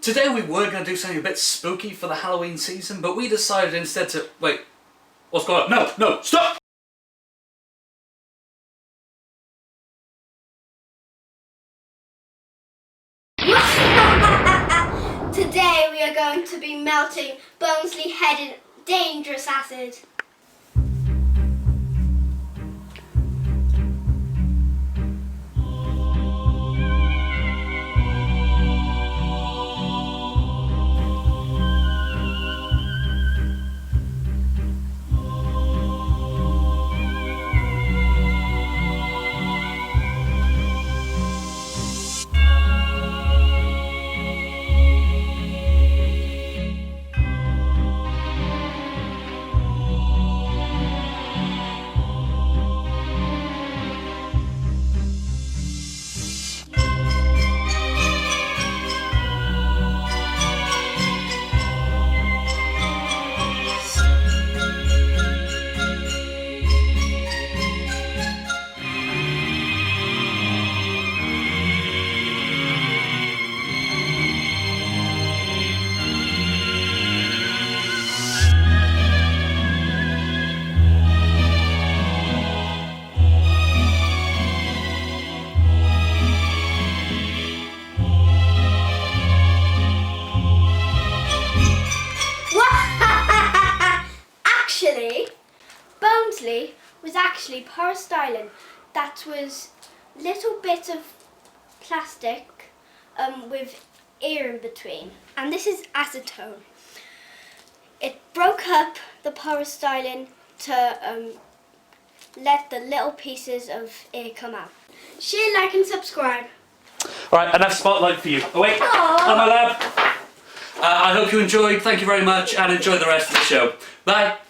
Today we were going to do something a bit spooky for the Halloween season, but we decided instead to... Wait, what's going on? No, no, stop! Today we are going to be melting Bonesley-headed dangerous acid. Bonesley was actually polystyrene that was little bit of plastic with air in between, and this is acetone. It broke up the polystyrene to let the little pieces of air come out. Share, like and subscribe. Alright, enough spotlight for you. Oh wait, on my lab. I hope you enjoyed, thank you very much, and enjoy the rest of the show. Bye.